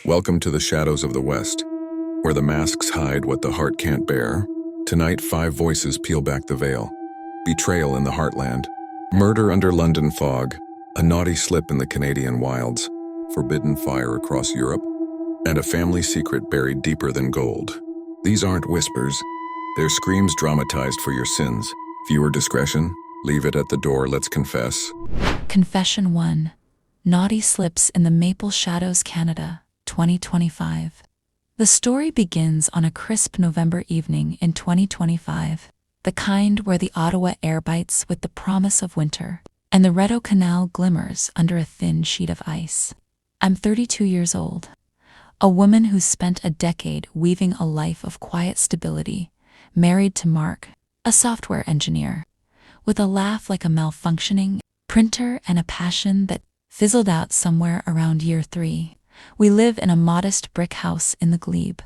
Welcome to the shadows of the West, where the masks hide what the heart can't bear. Tonight, 5 voices peel back the veil. Betrayal in the heartland, murder under London fog, a naughty slip in the Canadian wilds, forbidden fire across Europe, and a family secret buried deeper than gold. These aren't whispers, they're screams dramatized for your sins. Viewer discretion, leave it at the door, let's confess. Confession 1. Naughty Slips in the Maple Shadows, Canada, 2025. The story begins on a crisp November evening in 2025, the kind where the Ottawa air bites with the promise of winter, and the Rideau Canal glimmers under a thin sheet of ice. I'm 32 years old, a woman who's spent a decade weaving a life of quiet stability, married to Mark, a software engineer, with a laugh like a malfunctioning printer and a passion that fizzled out somewhere around year 3. We live in a modest brick house in the glebe,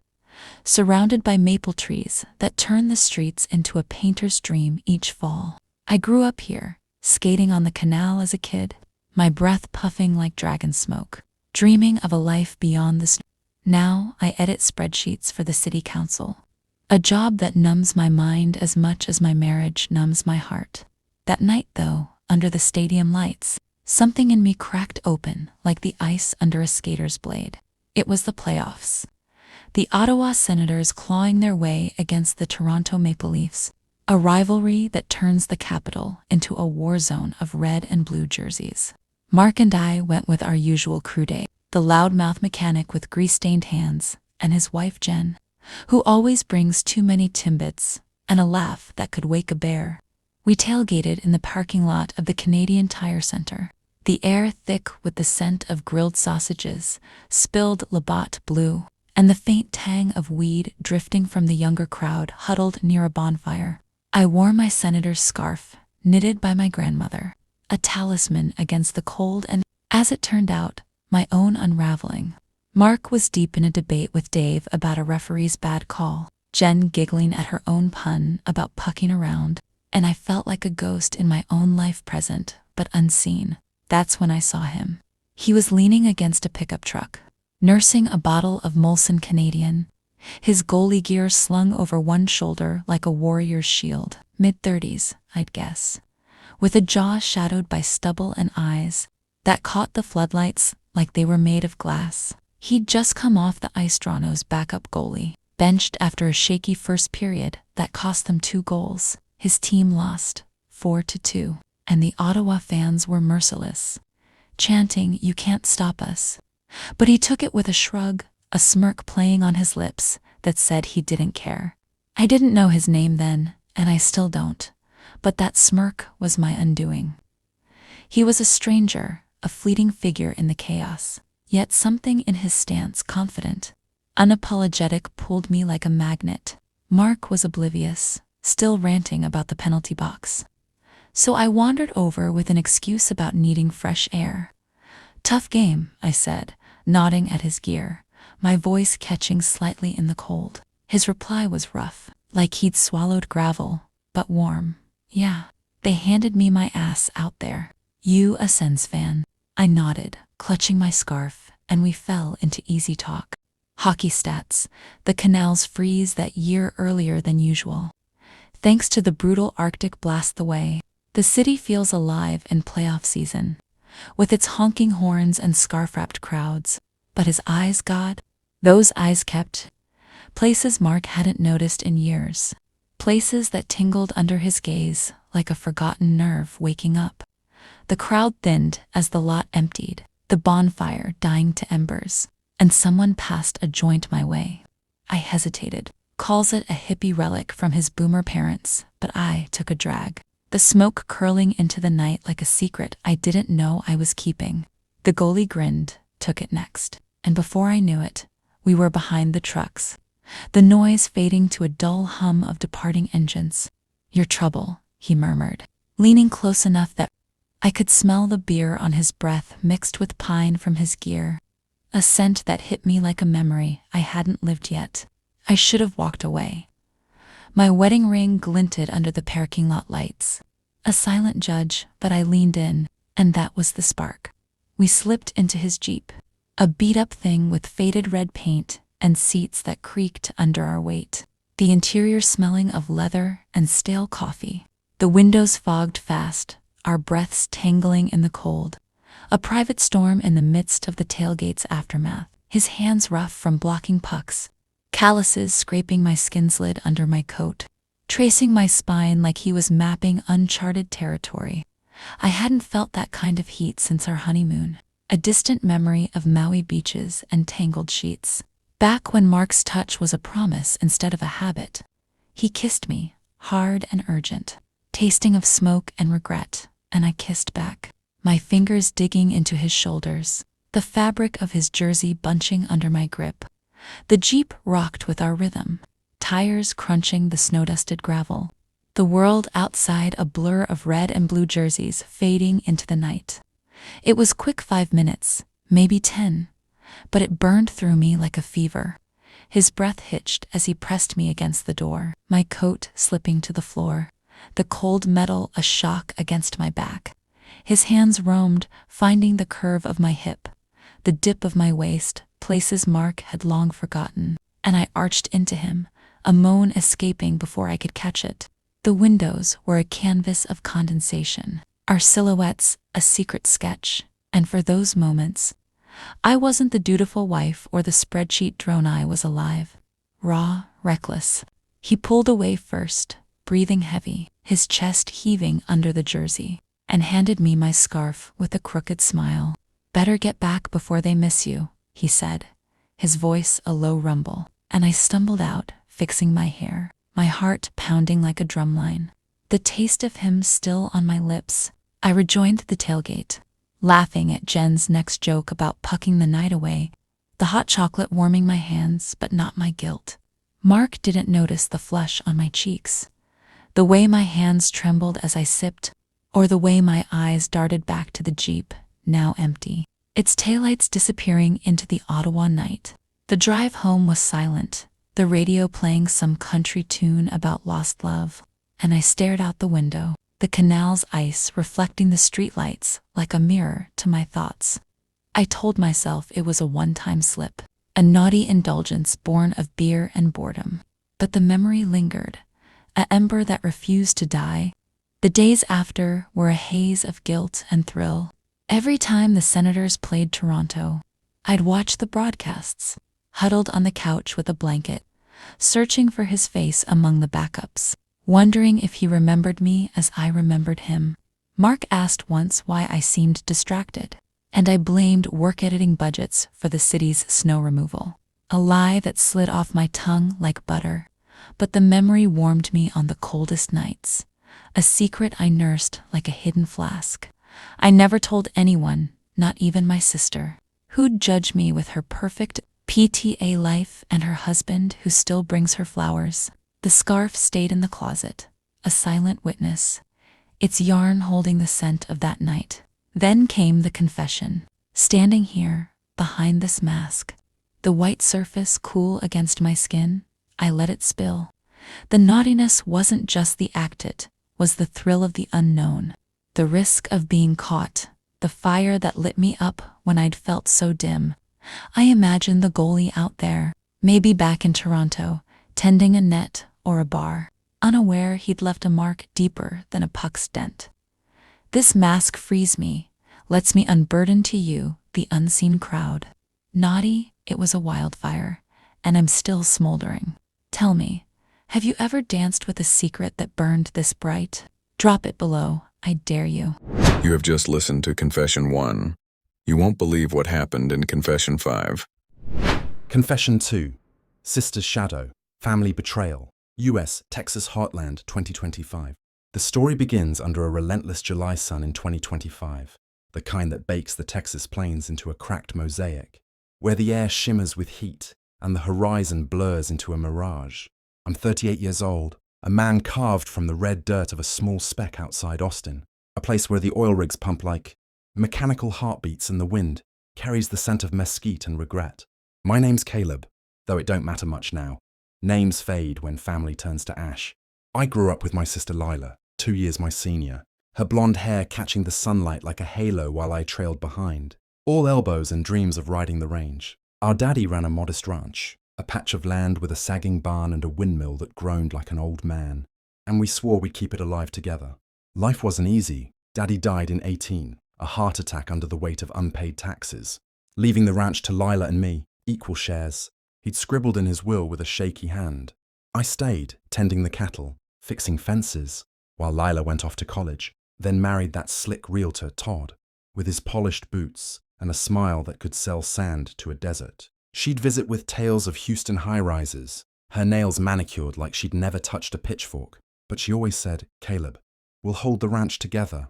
surrounded by maple trees that turn the streets into a painter's dream each fall. I grew up here, skating on the canal as a kid, my breath puffing like dragon smoke, dreaming of a life beyond the snow. Now I edit spreadsheets for the city council, a job that numbs my mind as much as my marriage numbs my heart. That night, though, under the stadium lights, something in me cracked open like the ice under a skater's blade. It was the playoffs. The Ottawa Senators clawing their way against the Toronto Maple Leafs, a rivalry that turns the capital into a war zone of red and blue jerseys. Mark and I went with our usual crew day, the loudmouth mechanic with grease-stained hands, and his wife Jen, who always brings too many Timbits and a laugh that could wake a bear. We tailgated in the parking lot of the Canadian Tire Center, the air thick with the scent of grilled sausages, spilled Labatt Blue, and the faint tang of weed drifting from the younger crowd huddled near a bonfire. I wore my senator's scarf, knitted by my grandmother, a talisman against the cold and, as it turned out, my own unraveling. Mark was deep in a debate with Dave about a referee's bad call, Jen giggling at her own pun about pucking around, and I felt like a ghost in my own life, present but unseen. That's when I saw him. He was leaning against a pickup truck, nursing a bottle of Molson Canadian, his goalie gear slung over one shoulder like a warrior's shield. Mid-30s, I'd guess, with a jaw shadowed by stubble and eyes that caught the floodlights like they were made of glass. He'd just come off the Ice Toronto's backup goalie, benched after a shaky first period that cost them 2 goals. His team lost 4-2. And the Ottawa fans were merciless, chanting, "You can't stop us." But he took it with a shrug, a smirk playing on his lips that said he didn't care. I didn't know his name then, and I still don't, but that smirk was my undoing. He was a stranger, a fleeting figure in the chaos, yet something in his stance, confident, unapologetic, pulled me like a magnet. Mark was oblivious, still ranting about the penalty box. So I wandered over with an excuse about needing fresh air. "Tough game," I said, nodding at his gear, my voice catching slightly in the cold. His reply was rough, like he'd swallowed gravel, but warm. "Yeah, they handed me my ass out there." "You a Sens fan?" I nodded, clutching my scarf, and we fell into easy talk. Hockey stats, the Canals freeze that year earlier than usual, thanks to the brutal Arctic blast the way. The city feels alive in playoff season, with its honking horns and scarf-wrapped crowds. But his eyes, God, those eyes kept places Mark hadn't noticed in years, places that tingled under his gaze like a forgotten nerve waking up. The crowd thinned as the lot emptied, the bonfire dying to embers, and someone passed a joint my way. I hesitated, calls it a hippie relic from his boomer parents, but I took a drag, the smoke curling into the night like a secret I didn't know I was keeping. The goalie grinned, took it next, and before I knew it, we were behind the trucks, the noise fading to a dull hum of departing engines. "Your trouble," he murmured, leaning close enough that I could smell the beer on his breath mixed with pine from his gear, a scent that hit me like a memory I hadn't lived yet. I should have walked away. My wedding ring glinted under the parking lot lights. A silent judge, but I leaned in, and that was the spark. We slipped into his Jeep, a beat-up thing with faded red paint and seats that creaked under our weight. The interior smelling of leather and stale coffee. The windows fogged fast, our breaths tangling in the cold. A private storm in the midst of the tailgate's aftermath. His hands rough from blocking pucks. Calluses scraping my skin slid under my coat, tracing my spine like he was mapping uncharted territory. I hadn't felt that kind of heat since our honeymoon. A distant memory of Maui beaches and tangled sheets. Back when Mark's touch was a promise instead of a habit. He kissed me, hard and urgent, tasting of smoke and regret, and I kissed back, my fingers digging into his shoulders, the fabric of his jersey bunching under my grip. The Jeep rocked with our rhythm, tires crunching the snow-dusted gravel. The world outside a blur of red and blue jerseys fading into the night. It was quick 5 minutes, maybe 10, but it burned through me like a fever. His breath hitched as he pressed me against the door, my coat slipping to the floor, the cold metal a shock against my back. His hands roamed, finding the curve of my hip, the dip of my waist, places Mark had long forgotten, and I arched into him, a moan escaping before I could catch it. The windows were a canvas of condensation, our silhouettes a secret sketch, and for those moments, I wasn't the dutiful wife or the spreadsheet drone. I was alive, raw, reckless. He pulled away first, breathing heavy, his chest heaving under the jersey, and handed me my scarf with a crooked smile. "Better get back before they miss you," he said, his voice a low rumble, and I stumbled out, fixing my hair, my heart pounding like a drumline. The taste of him still on my lips, I rejoined the tailgate, laughing at Jen's next joke about pucking the night away, the hot chocolate warming my hands but not my guilt. Mark didn't notice the flush on my cheeks, the way my hands trembled as I sipped, or the way my eyes darted back to the Jeep, now empty, its taillights disappearing into the Ottawa night. The drive home was silent, the radio playing some country tune about lost love, and I stared out the window, the canal's ice reflecting the streetlights like a mirror to my thoughts. I told myself it was a one-time slip, a naughty indulgence born of beer and boredom. But the memory lingered, an ember that refused to die. The days after were a haze of guilt and thrill. Every time the Senators played Toronto, I'd watch the broadcasts, huddled on the couch with a blanket, searching for his face among the backups, wondering if he remembered me as I remembered him. Mark asked once why I seemed distracted, and I blamed work editing budgets for the city's snow removal. A lie that slid off my tongue like butter, but the memory warmed me on the coldest nights. A secret I nursed like a hidden flask. I never told anyone, not even my sister, who'd judge me with her perfect PTA life and her husband who still brings her flowers. The scarf stayed in the closet, a silent witness, its yarn holding the scent of that night. Then came the confession. Standing here, behind this mask, the white surface cool against my skin, I let it spill. The naughtiness wasn't just the act, it was the thrill of the unknown, the risk of being caught, the fire that lit me up when I'd felt so dim. I imagined the goalie out there, maybe back in Toronto, tending a net or a bar, unaware he'd left a mark deeper than a puck's dent. This mask frees me, lets me unburden to you, the unseen crowd. Naughty, it was a wildfire, and I'm still smoldering. Tell me, have you ever danced with a secret that burned this bright? Drop it below, I dare you. You have just listened to Confession 1. You won't believe what happened in Confession 5. Confession 2. Sister's Shadow. Family Betrayal. US, Texas Heartland, 2025. The story begins under a relentless July sun in 2025, the kind that bakes the Texas plains into a cracked mosaic, where the air shimmers with heat and the horizon blurs into a mirage. I'm 38 years old, a man carved from the red dirt of a small speck outside Austin, a place where the oil rigs pump like mechanical heartbeats and the wind carries the scent of mesquite and regret. My name's Caleb, though it don't matter much now. Names fade when family turns to ash. I grew up with my sister Lila, 2 years my senior, her blonde hair catching the sunlight like a halo while I trailed behind. All elbows and dreams of riding the range. Our daddy ran a modest ranch, a patch of land with a sagging barn and a windmill that groaned like an old man, and we swore we'd keep it alive together. Life wasn't easy. Daddy died in 18, a heart attack under the weight of unpaid taxes, leaving the ranch to Lila and me, equal shares. He'd scribbled in his will with a shaky hand. I stayed, tending the cattle, fixing fences, while Lila went off to college, then married that slick realtor, Todd, with his polished boots and a smile that could sell sand to a desert. She'd visit with tales of Houston high-rises, her nails manicured like she'd never touched a pitchfork, but she always said, "Caleb, we'll hold the ranch together."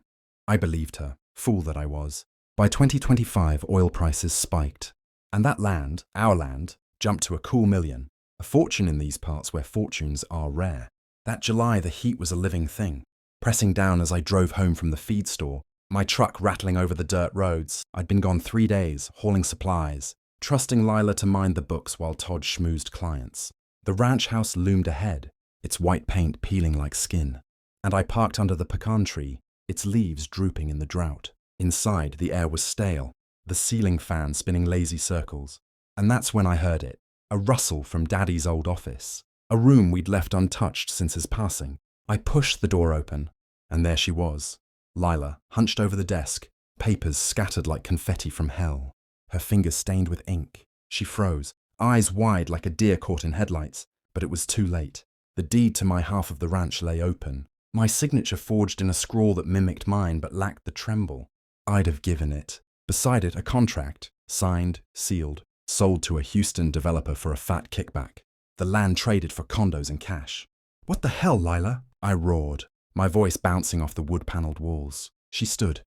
I believed her, fool that I was. By 2025, oil prices spiked, and that land, our land, jumped to a cool million, a fortune in these parts where fortunes are rare. That July, the heat was a living thing, pressing down as I drove home from the feed store, my truck rattling over the dirt roads. I'd been gone 3 days, hauling supplies, trusting Lila to mind the books while Todd schmoozed clients. The ranch house loomed ahead, its white paint peeling like skin, and I parked under the pecan tree, its leaves drooping in the drought. Inside, the air was stale, the ceiling fan spinning lazy circles. And that's when I heard it, a rustle from Daddy's old office, a room we'd left untouched since his passing. I pushed the door open, and there she was, Lila, hunched over the desk, papers scattered like confetti from hell, her fingers stained with ink. She froze, eyes wide like a deer caught in headlights, but it was too late. The deed to my half of the ranch lay open, my signature forged in a scrawl that mimicked mine but lacked the tremble. I'd have given it. Beside it, a contract, signed, sealed, sold to a Houston developer for a fat kickback. The land traded for condos and cash. "What the hell, Lila?" I roared, my voice bouncing off the wood-paneled walls. She stood,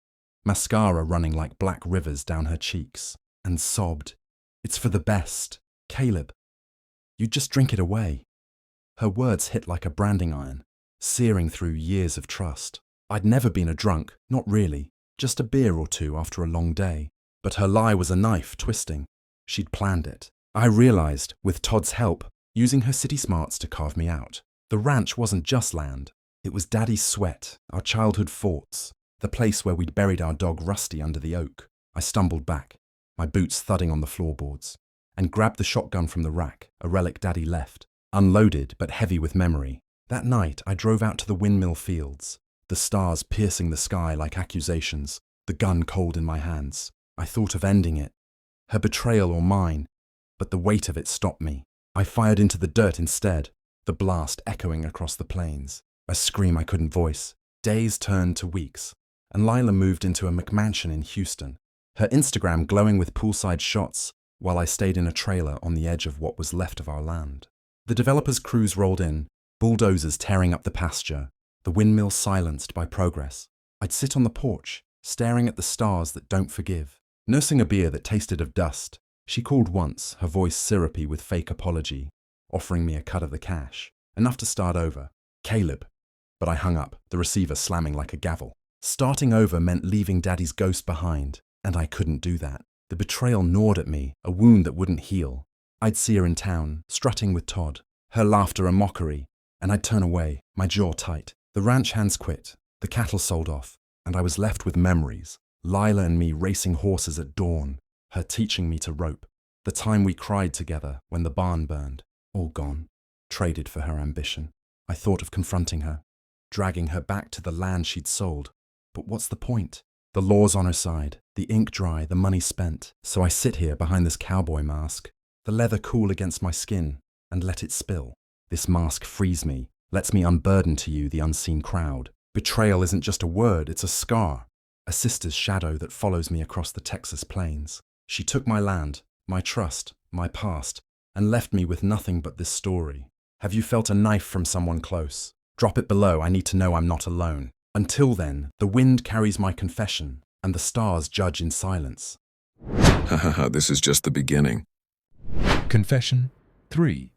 mascara running like black rivers down her cheeks, and sobbed. "It's for the best. Caleb, you just drink it away." Her words hit like a branding iron, searing through years of trust. I'd never been a drunk, not really, just a beer or two after a long day. But her lie was a knife twisting. She'd planned it. I realized, with Todd's help, using her city smarts to carve me out. The ranch wasn't just land. It was Daddy's sweat, our childhood forts, the place where we'd buried our dog Rusty under the oak. I stumbled back, my boots thudding on the floorboards, and grabbed the shotgun from the rack, a relic Daddy left, unloaded but heavy with memory. That night, I drove out to the windmill fields, the stars piercing the sky like accusations, the gun cold in my hands. I thought of ending it, her betrayal or mine, but the weight of it stopped me. I fired into the dirt instead, the blast echoing across the plains, a scream I couldn't voice. Days turned to weeks, and Lila moved into a McMansion in Houston, her Instagram glowing with poolside shots, while I stayed in a trailer on the edge of what was left of our land. The developers' crews rolled in, bulldozers tearing up the pasture, the windmill silenced by progress. I'd sit on the porch, staring at the stars that don't forgive, nursing a beer that tasted of dust. She called once, her voice syrupy with fake apology, offering me a cut of the cash, enough to start over. "Caleb." But I hung up, the receiver slamming like a gavel. Starting over meant leaving Daddy's ghost behind, and I couldn't do that. The betrayal gnawed at me, a wound that wouldn't heal. I'd see her in town, strutting with Todd, her laughter a mockery, and I'd turn away, my jaw tight. The ranch hands quit, the cattle sold off, and I was left with memories. Lila and me racing horses at dawn, her teaching me to rope. The time we cried together when the barn burned, all gone, traded for her ambition. I thought of confronting her, dragging her back to the land she'd sold. But what's the point? The law's on her side, the ink dry, the money spent. So I sit here behind this cowboy mask, the leather cool against my skin, and let it spill. This mask frees me, lets me unburden to you the unseen crowd. Betrayal isn't just a word, it's a scar, a sister's shadow that follows me across the Texas plains. She took my land, my trust, my past, and left me with nothing but this story. Have you felt a knife from someone close? Drop it below, I need to know I'm not alone. Until then, the wind carries my confession, and the stars judge in silence. Ha ha ha, this is just the beginning. Confession 3.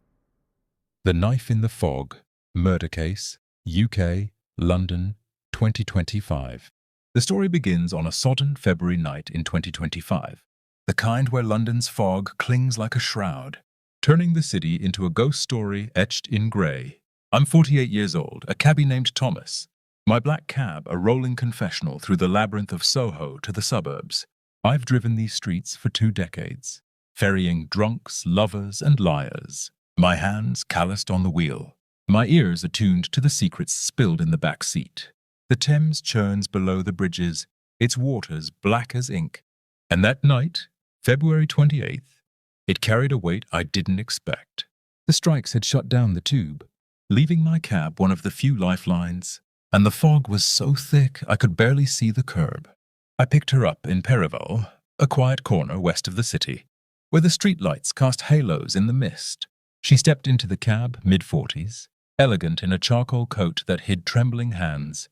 The Knife in the Fog, Murder Case, UK, London, 2025. The story begins on a sodden February night in 2025, the kind where London's fog clings like a shroud, turning the city into a ghost story etched in grey. I'm 48 years old, a cabbie named Thomas. My black cab, a rolling confessional through the labyrinth of Soho to the suburbs. I've driven these streets for 2 decades, ferrying drunks, lovers, and liars, my hands calloused on the wheel, my ears attuned to the secrets spilled in the back seat. The Thames churns below the bridges, its waters black as ink. And that night, February 28th, it carried a weight I didn't expect. The strikes had shut down the tube, leaving my cab one of the few lifelines, and the fog was so thick I could barely see the curb. I picked her up in Perival, a quiet corner west of the city, where the streetlights cast halos in the mist. She stepped into the cab, mid-40s, elegant in a charcoal coat that hid trembling hands,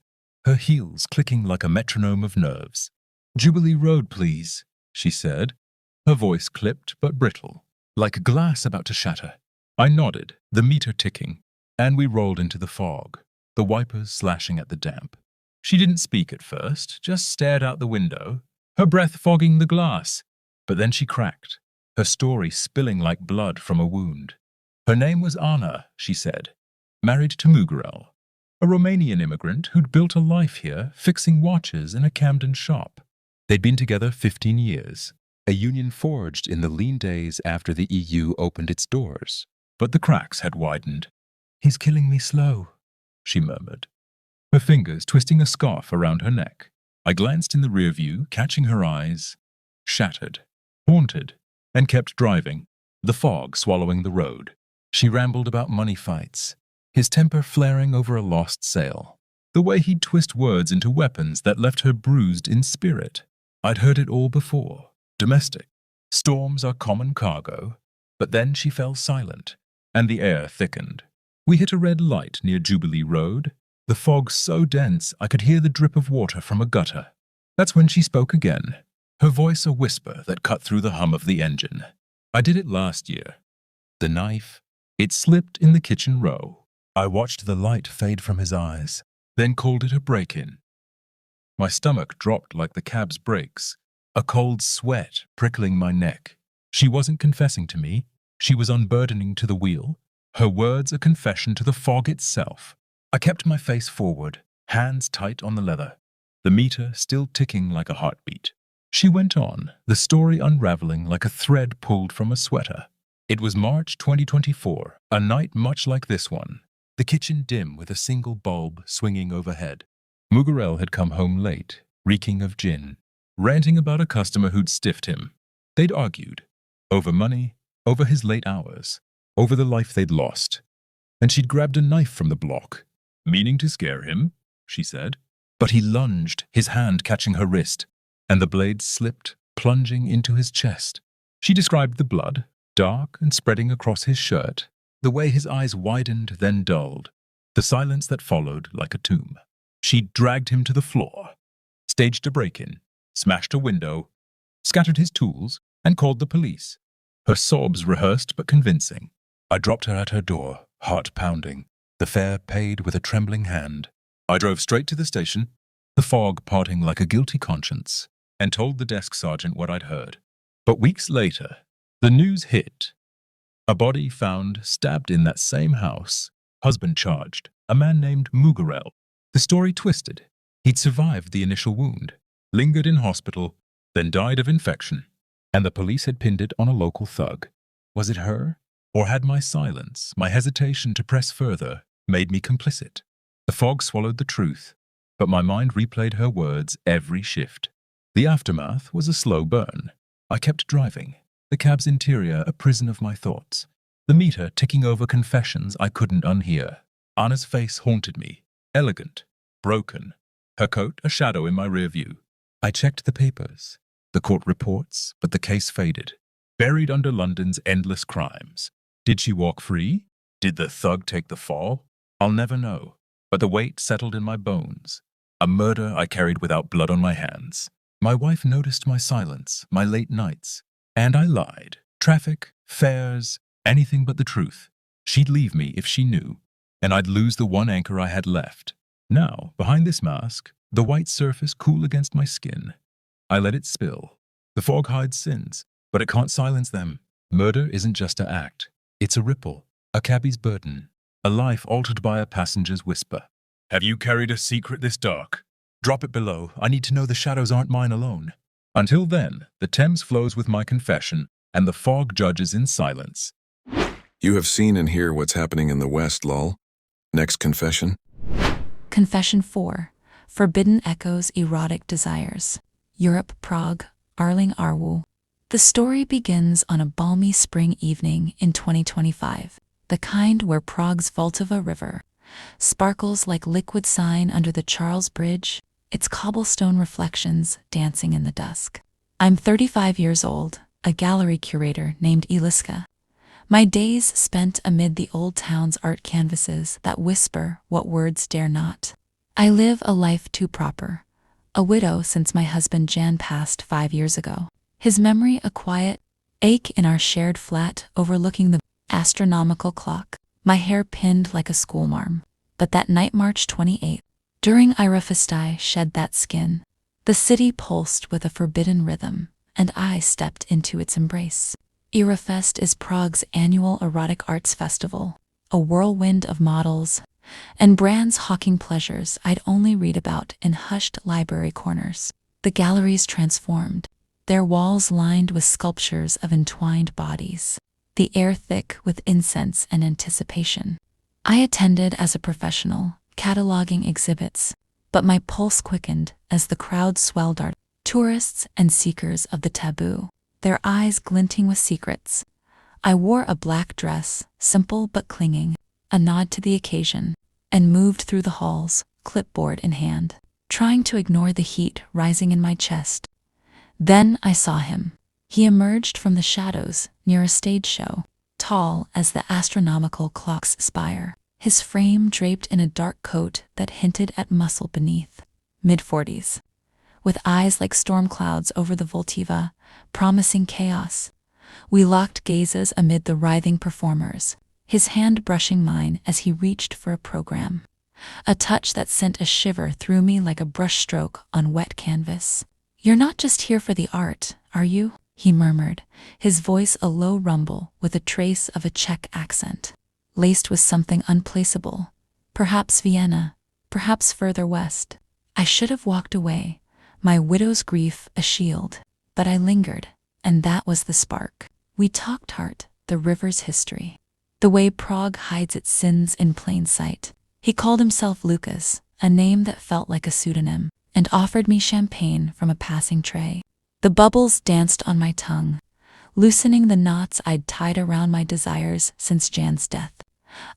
her heels clicking like a metronome of nerves. "Jubilee Road, please," she said, her voice clipped but brittle, like glass about to shatter. I nodded, the meter ticking, and we rolled into the fog, the wipers slashing at the damp. She didn't speak at first, just stared out the window, her breath fogging the glass. But then she cracked, her story spilling like blood from a wound. Her name was Anna, she said, married to Mugarel, a Romanian immigrant who'd built a life here, fixing watches in a Camden shop. They'd been together 15 years, a union forged in the lean days after the EU opened its doors. But the cracks had widened. "He's killing me slow," she murmured, her fingers twisting a scarf around her neck. I glanced in the rear view, catching her eyes, shattered, haunted, and kept driving, the fog swallowing the road. She rambled about money fights, his temper flaring over a lost sale, the way he'd twist words into weapons that left her bruised in spirit. I'd heard it all before. Domestic. Storms are common cargo. But then she fell silent, and the air thickened. We hit a red light near Jubilee Road, the fog so dense I could hear the drip of water from a gutter. That's when she spoke again, her voice a whisper that cut through the hum of the engine. "I did it last year. The knife, it slipped in the kitchen row." I watched the light fade from his eyes, then called it a break-in. My stomach dropped like the cab's brakes, a cold sweat prickling my neck. She wasn't confessing to me, she was unburdening to the wheel, her words a confession to the fog itself. I kept my face forward, hands tight on the leather, the meter still ticking like a heartbeat. She went on, the story unraveling like a thread pulled from a sweater. It was March 2024, a night much like this one, the kitchen dim with a single bulb swinging overhead. Mugarel had come home late, reeking of gin, ranting about a customer who'd stiffed him. They'd argued, over money, over his late hours, over the life they'd lost. And she'd grabbed a knife from the block, meaning to scare him, she said. But he lunged, his hand catching her wrist, and the blade slipped, plunging into his chest. She described the blood, dark and spreading across his shirt, the way his eyes widened then dulled, the silence that followed like a tomb. She'd dragged him to the floor, staged a break-in, smashed a window, scattered his tools, and called the police. Her sobs rehearsed but convincing. I dropped her at her door, heart pounding, the fare paid with a trembling hand. I drove straight to the station, the fog parting like a guilty conscience, and told the desk sergeant what I'd heard. But weeks later, the news hit. A body found stabbed in that same house, husband charged, a man named Mugarel. The story twisted. He'd survived the initial wound, lingered in hospital, then died of infection, and the police had pinned it on a local thug. Was it her? Or had my silence, my hesitation to press further, made me complicit? The fog swallowed the truth, but my mind replayed her words every shift. The aftermath was a slow burn. I kept driving, the cab's interior a prison of my thoughts, the meter ticking over confessions I couldn't unhear. Anna's face haunted me, elegant, broken, her coat a shadow in my rear view. I checked the papers, the court reports, but the case faded, buried under London's endless crimes. Did she walk free? Did the thug take the fall? I'll never know, but the weight settled in my bones, a murder I carried without blood on my hands. My wife noticed my silence, my late nights, and I lied. Traffic, fares, anything but the truth. She'd leave me if she knew, and I'd lose the one anchor I had left. Now, behind this mask, the white surface cool against my skin, I let it spill. The fog hides sins, but it can't silence them. Murder isn't just an act. It's a ripple, a cabbie's burden, a life altered by a passenger's whisper. Have you carried a secret this dark? Drop it below. I need to know the shadows aren't mine alone. Until then, the Thames flows with my confession, and the fog judges in silence. You have seen and hear what's happening in the West, lol. Next confession. Confession 4. Forbidden Echoes, Erotic Desires. Europe, Prague, Arling Arwu. The story begins on a balmy spring evening in 2025, the kind where Prague's Vltava River sparkles like liquid sign under the Charles Bridge, its cobblestone reflections dancing in the dusk. I'm 35 years old, a gallery curator named Eliska. My days spent amid the old town's art canvases that whisper what words dare not. I live a life too proper, a widow since my husband Jan passed 5 years ago. His memory a quiet ache in our shared flat overlooking the astronomical clock, my hair pinned like a schoolmarm. But that night, March 28th, during Irafestai shed that skin, the city pulsed with a forbidden rhythm, and I stepped into its embrace. Irafest is Prague's annual erotic arts festival, a whirlwind of models and brands hawking pleasures I'd only read about in hushed library corners. The galleries transformed, their walls lined with sculptures of entwined bodies, the air thick with incense and anticipation. I attended as a professional, cataloging exhibits, but my pulse quickened as the crowd swelled our tourists and seekers of the taboo, their eyes glinting with secrets. I wore a black dress, simple but clinging, a nod to the occasion, and moved through the halls, clipboard in hand, trying to ignore the heat rising in my chest. Then I saw him. He emerged from the shadows near a stage show, tall as the astronomical clock's spire, his frame draped in a dark coat that hinted at muscle beneath. Mid-40s, with eyes like storm clouds over the Vltava, promising chaos. We locked gazes amid the writhing performers, his hand brushing mine as he reached for a program, a touch that sent a shiver through me like a brushstroke on wet canvas. "You're not just here for the art, are you?" he murmured, his voice a low rumble with a trace of a Czech accent, laced with something unplaceable. Perhaps Vienna, perhaps further west. I should have walked away, my widow's grief a shield, but I lingered, and that was the spark. We talked art, the river's history, the way Prague hides its sins in plain sight. He called himself Lucas, a name that felt like a pseudonym, and offered me champagne from a passing tray. The bubbles danced on my tongue, loosening the knots I'd tied around my desires since Jan's death.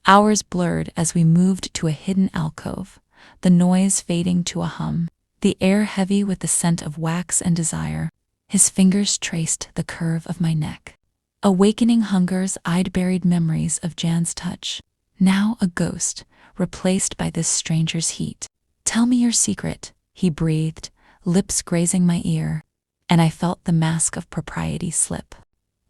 Hours blurred as we moved to a hidden alcove, the noise fading to a hum, the air heavy with the scent of wax and desire. His fingers traced the curve of my neck, awakening hungers I'd buried memories of Jan's touch, now a ghost, replaced by this stranger's heat. "Tell me your secret," he breathed, lips grazing my ear, and I felt the mask of propriety slip.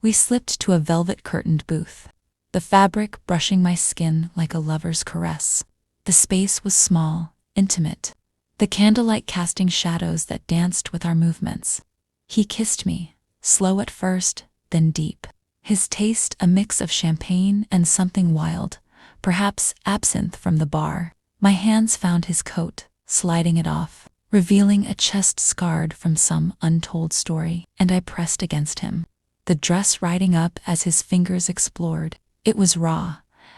We slipped to a velvet-curtained booth, the fabric brushing my skin like a lover's caress. The space was small, intimate, the candlelight casting shadows that danced with our movements. He kissed me, slow at first, then deep, his taste a mix of champagne and something wild, perhaps absinthe from the bar. My hands found his coat, sliding it off, revealing a chest scarred from some untold story, and I pressed against him, the dress riding up as his fingers explored. It was raw,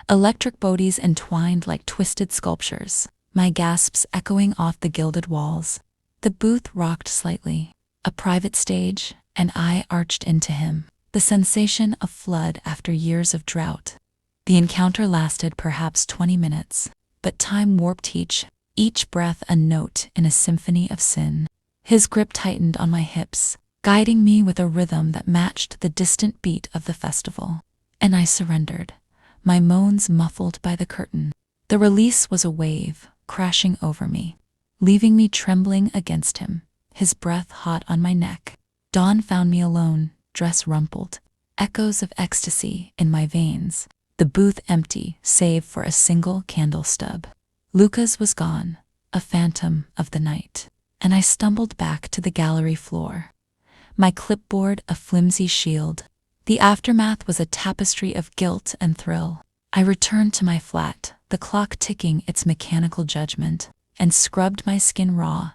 electric bodies entwined like twisted sculptures, my gasps echoing off the gilded walls. The booth rocked slightly, a private stage, and I arched into him, the sensation of flood after years of drought. The encounter lasted perhaps 20 minutes, but time warped each breath a note in a symphony of sin. His grip tightened on my hips, guiding me with a rhythm that matched the distant beat of the festival. And I surrendered, my moans muffled by the curtain. The release was a wave, crashing over me, leaving me trembling against him, his breath hot on my neck. Dawn found me alone, dress rumpled, echoes of ecstasy in my veins, the booth empty save for a single candle stub. Lucas was gone, a phantom of the night, and I stumbled back to the gallery floor, my clipboard a flimsy shield. The aftermath was a tapestry of guilt and thrill. I returned to my flat, the clock ticking its mechanical judgment, and scrubbed my skin raw,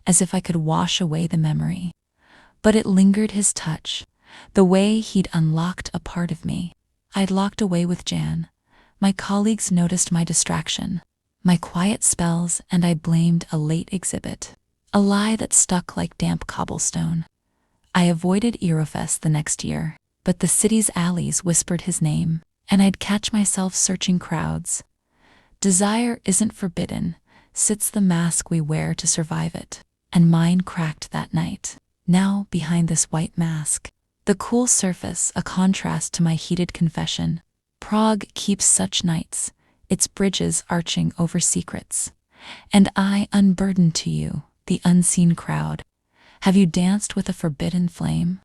as if I could wash away the memory. but it lingered, his touch, the way he'd unlocked a part of me. I'd locked away with Jan. My colleagues noticed my distraction, my quiet spells, and I blamed a late exhibit. A lie that stuck like damp cobblestone. I avoided Eurofest the next year, but the city's alleys whispered his name, and I'd catch myself searching crowds. Desire isn't forbidden, sits the mask we wear to survive it, and mine cracked that night. Now, behind this white mask, the cool surface, a contrast to my heated confession. Prague keeps such nights, its bridges arching over secrets. And I unburden to you, the unseen crowd. Have you danced with a forbidden flame?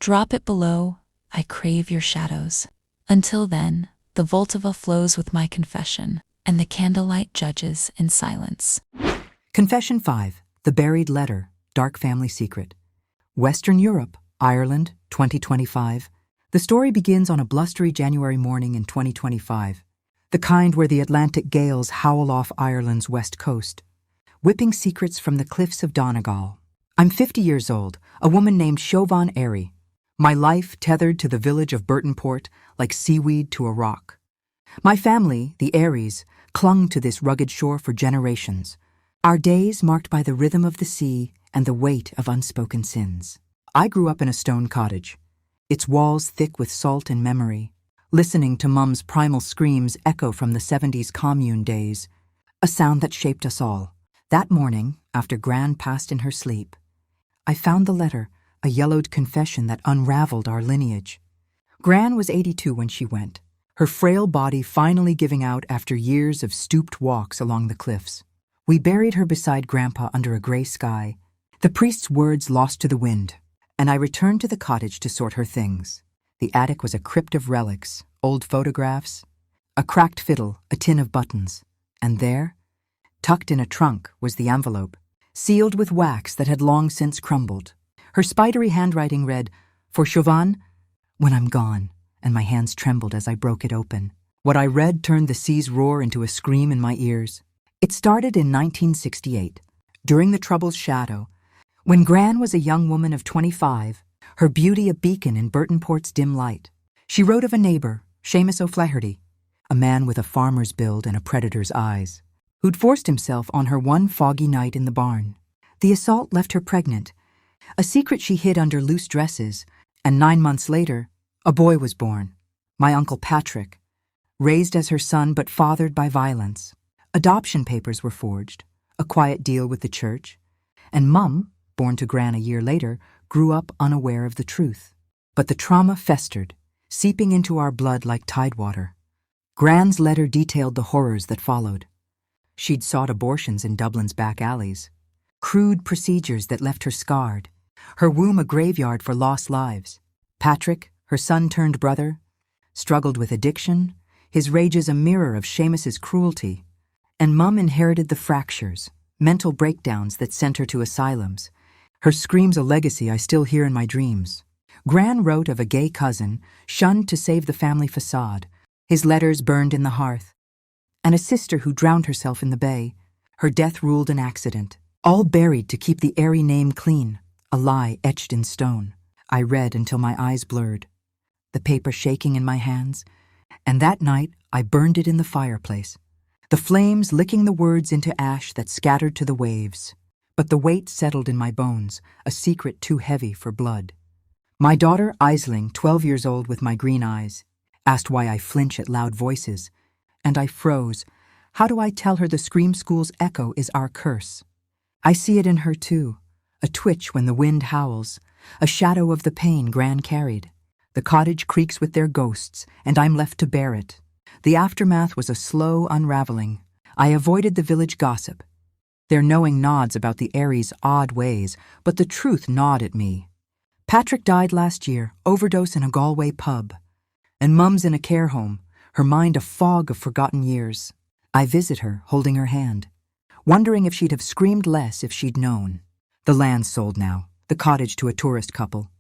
Drop it below, I crave your shadows. Until then, the Voltava flows with my confession, and the candlelight judges in silence. Confession 5. The Buried Letter, Dark Family Secret. Western Europe, Ireland, 2025. The story begins on a blustery January morning in 2025, the kind where the Atlantic gales howl off Ireland's west coast, whipping secrets from the cliffs of Donegal. I'm 50 years old, a woman named Siobhan Airy. My life tethered to the village of Burtonport like seaweed to a rock. My family, the Airys, clung to this rugged shore for generations, our days marked by the rhythm of the sea and the weight of unspoken sins. I grew up in a stone cottage, its walls thick with salt and memory, listening to Mum's primal screams echo from the 70s commune days, a sound that shaped us all. That morning, after Gran passed in her sleep, I found the letter, a yellowed confession that unraveled our lineage. Gran was 82 when she went, her frail body finally giving out after years of stooped walks along the cliffs. We buried her beside Grandpa under a gray sky, the priest's words lost to the wind, and I returned to the cottage to sort her things. The attic was a crypt of relics, old photographs, a cracked fiddle, a tin of buttons, and there, tucked in a trunk, was the envelope, sealed with wax that had long since crumbled. Her spidery handwriting read, "For Siobhan, when I'm gone," and my hands trembled as I broke it open. What I read turned the sea's roar into a scream in my ears. It started in 1968, during the Trouble's shadow, when Gran was a young woman of 25, her beauty a beacon in Burtonport's dim light. She wrote of a neighbor, Seamus O'Flaherty, a man with a farmer's build and a predator's eyes, who'd forced himself on her one foggy night in the barn. The assault left her pregnant, a secret she hid under loose dresses, and 9 months later, a boy was born, my Uncle Patrick, raised as her son but fathered by violence. Adoption papers were forged, a quiet deal with the church, and Mum, born to Gran a year later, grew up unaware of the truth. But the trauma festered, seeping into our blood like tidewater. Gran's letter detailed the horrors that followed. She'd sought abortions in Dublin's back alleys, crude procedures that left her scarred, her womb a graveyard for lost lives. Patrick, her son-turned-brother, struggled with addiction, his rages a mirror of Seamus's cruelty, and Mum inherited the fractures, mental breakdowns that sent her to asylums, her screams a legacy I still hear in my dreams. Gran wrote of a gay cousin, shunned to save the family facade, his letters burned in the hearth, and a sister who drowned herself in the bay, her death ruled an accident, all buried to keep the Airy name clean, a lie etched in stone. I read until my eyes blurred, the paper shaking in my hands, and that night I burned it in the fireplace, the flames licking the words into ash that scattered to the waves. But the weight settled in my bones, a secret too heavy for blood. My daughter, Aisling, 12 years old with my green eyes, asked why I flinch at loud voices, and I froze. How do I tell her the scream school's echo is our curse? I see it in her too, a twitch when the wind howls, a shadow of the pain Gran carried. The cottage creaks with their ghosts, and I'm left to bear it. The aftermath was a slow unraveling. I avoided the village gossip, their knowing nods about the Airys' odd ways, but the truth gnawed at me. Patrick died last year, overdose in a Galway pub, and Mum's in a care home, her mind a fog of forgotten years. I visit her, holding her hand, wondering if she'd have screamed less if she'd known. The land's sold now, the cottage to a tourist couple,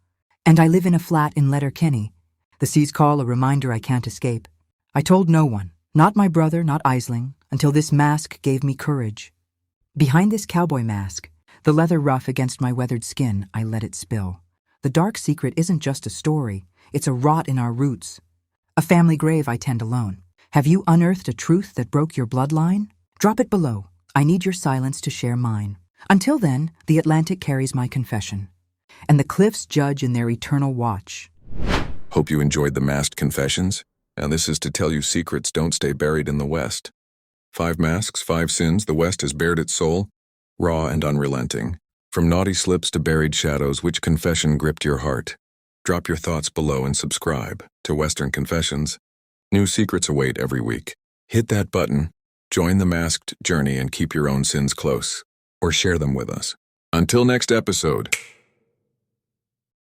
and I live in a flat in Letterkenny. The sea's call a reminder I can't escape. I told no one, not my brother, not Aisling, until this mask gave me courage. Behind this cowboy mask, The leather rough against my weathered skin, I let it spill. The dark secret isn't just a story, it's a rot in our roots. A family grave I tend alone. Have you unearthed a truth that broke your bloodline? Drop it below. I need your silence to share mine. Until then, the Atlantic carries my confession, and the cliffs judge in their eternal watch. Hope you enjoyed the masked confessions, and this is to tell you secrets don't stay buried in the West. 5 masks, 5 sins, the West has bared its soul, raw and unrelenting. From naughty slips to buried shadows, which confession gripped your heart? Drop your thoughts below and subscribe to Western Confessions. New secrets await every week. Hit that button, join the masked journey, and keep your own sins close, or share them with us. Until next episode.